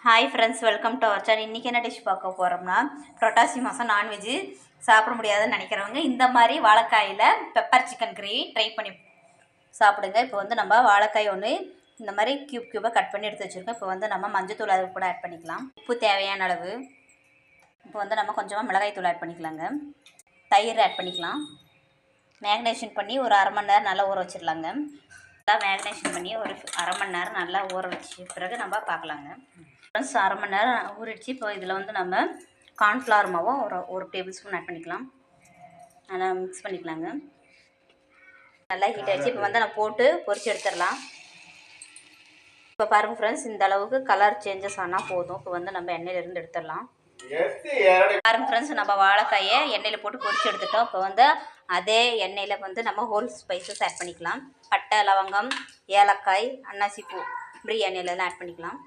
Hi friends, welcome to our channel. இன்றைக்கி என்ன dish பார்க்க போகிறோம்னா, புரட்டாசி மாதம் நான்வெஜ்ஜு சாப்பிட முடியாதுன்னு நினைக்கிறவங்க இந்த மாதிரி வாழைக்காயில் பெப்பர் சிக்கன் கிரேவி ட்ரை பண்ணி சாப்பிடுங்க. இப்போ வந்து நம்ம வாழைக்காய் ஒன்று இந்த மாதிரி க்யூபாக கட் பண்ணி எடுத்து வச்சுருக்கோம். இப்போ வந்து நம்ம மஞ்சத்தூள் அது கூட ஆட் பண்ணிக்கலாம். உப்பு தேவையான அளவு. இப்போ வந்து நம்ம கொஞ்சமாக மிளகாய் தூள் ஆட் பண்ணிக்கலாங்க. தயிர் ஆட் பண்ணிக்கலாம். மேக்னேஷன் பண்ணி ஒரு அரை மணி நேரம் நல்லா ஊற வச்சிடலாங்க. நல்லா மேக்னேஷன் பண்ணி ஒரு அரை மணி நேரம் நல்லா ஊற வச்ச பிறகு நம்ம பார்க்கலாங்க. அரை மணி நேரம் ஊறிடுச்சு. இப்போ இதில் வந்து நம்ம கார்ன்ஃப்ளவர் மாவும் ஒரு டேபிள் ஸ்பூன் ஆட் பண்ணிக்கலாம். நல்லா மிக்ஸ் பண்ணிக்கலாங்க. நல்லா ஹீட் ஆகிடுச்சு. இப்போ வந்து நான் போட்டு பொரிச்சு எடுத்துடலாம். இப்போ பாருங்கள் ஃப்ரெண்ட்ஸ், இந்த அளவுக்கு கலர் சேஞ்சஸ் ஆனால் போதும். இப்போ வந்து நம்ம எண்ணெயிலேருந்து எடுத்துடலாம். பாருங்கள் ஃப்ரெண்ட்ஸ், நம்ம வாழைக்காயை எண்ணெயில் போட்டு பொரிச்சு எடுத்துட்டோம். இப்போ வந்து அதே எண்ணெயில் வந்து நம்ம ஹோல் ஸ்பைசஸ் ஆட் பண்ணிக்கலாம். பட்டை, லவங்கம், ஏலக்காய், அன்னாசி பூ, பிரியாணியிலலாம் ஆட் பண்ணிக்கலாம்.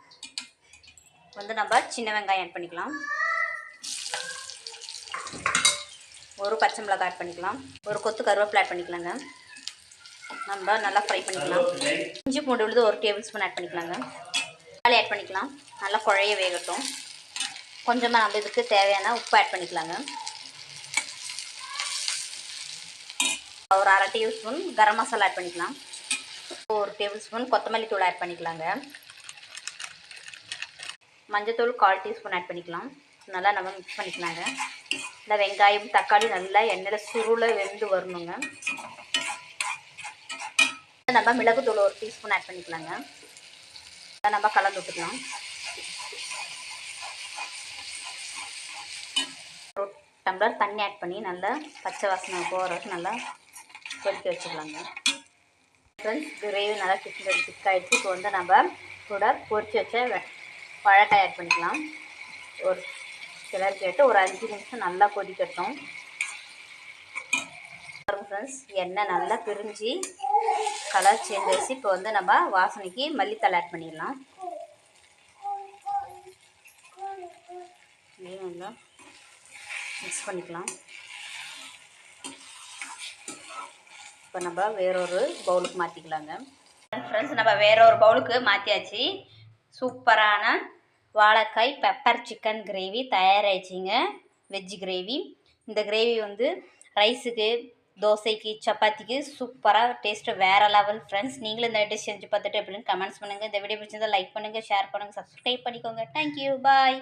வந்து நம்ம சின்ன வெங்காயம் ஆட் பண்ணிக்கலாம். ஒரு பச்சை மிளகாய் ஆட் பண்ணிக்கலாம். ஒரு கொத்து கருவேப்பிலை ஆட் பண்ணிக்கலாங்க. நம்ம நல்லா ஃப்ரை பண்ணிக்கலாம். இஞ்சி பூண்டு விழுது ஒரு டேபிள் ஸ்பூன் ஆட் பண்ணிக்கலாங்க. தக்காளி ஆட் பண்ணிக்கலாம். நல்லா குழைய வேகட்டும். கொஞ்சமாக நம்ம இதுக்கு தேவையான உப்பு ஆட் பண்ணிக்கலாங்க. ஒரு அரை table spoon garam masala add பண்ணிக்கலாம். ஒரு டேபிள் ஸ்பூன் கொத்தமல்லி தூள் ஆட் பண்ணிக்கலாங்க. மஞ்சத்தூள் 1/4 டீஸ்பூன் ஆட் பண்ணிக்கலாம். நல்லா நம்ம மிக்ஸ் பண்ணிக்கலாங்க. இந்த வெங்காயம் தக்காளி நல்லா எண்ணெயில் சுருள வெந்து வரணுங்க. நம்ம மிளகுத்தூள் ஒரு டீஸ்பூன் ஆட் பண்ணிக்கலாங்க. நம்ம கலந்து விட்டுக்கலாம். ஒரு டம்ளர் தண்ணி ஆட் பண்ணி நல்லா பச்சை வாசனை போகிற வரைக்கும் நல்லா கொதிக்க வச்சுக்கலாங்க. ஃப்ரெண்ட்ஸ், கிரேவி நல்லா திக்காயிடுச்சு. இப்போ வந்து நம்ம கூட பொரிச்சு வச்ச வாழைக்காய் ஆட் பண்ணிக்கலாம். ஒரு கிளறி கேட்டு ஒரு 5 நிமிஷம் நல்லா கொதிக்கட்டும். ஃப்ரெண்ட்ஸ், எண்ணெய் நல்லா பிரிஞ்சு கலர் சேஞ்ச் ஆகிடுச்சு. இப்போ வந்து நம்ம வாசனைக்கு மல்லித்தலை ஆட் பண்ணிடலாம். நல்லா மிக்ஸ் பண்ணிக்கலாம். இப்போ நம்ம வேறொரு பவுலுக்கு மாற்றிக்கலாங்க. ஃப்ரெண்ட்ஸ், நம்ம வேறொரு பவுலுக்கு மாற்றியாச்சு. சூப்பரான வாழைக்காய் பெப்பர் சிக்கன் கிரேவி தயாராகிடுச்சிங்க. Veg gravy. இந்த கிரேவி வந்து ரைஸுக்கு, தோசைக்கு, சப்பாத்திக்கு சூப்பராக டேஸ்ட்டு வேறு லெவல். ஃப்ரெண்ட்ஸ், நீங்களும் இந்த டிஷ் செஞ்சு பார்த்துட்டு எப்படின்னு கமெண்ட்ஸ் பண்ணுங்கள். இந்த வீடியோ பிடிச்சிருந்தால் லைக் பண்ணுங்கள், ஷேர் பண்ணுங்கள், சப்ஸ்கிரைப் பண்ணிக்கோங்க. தேங்க்யூ, பாய்.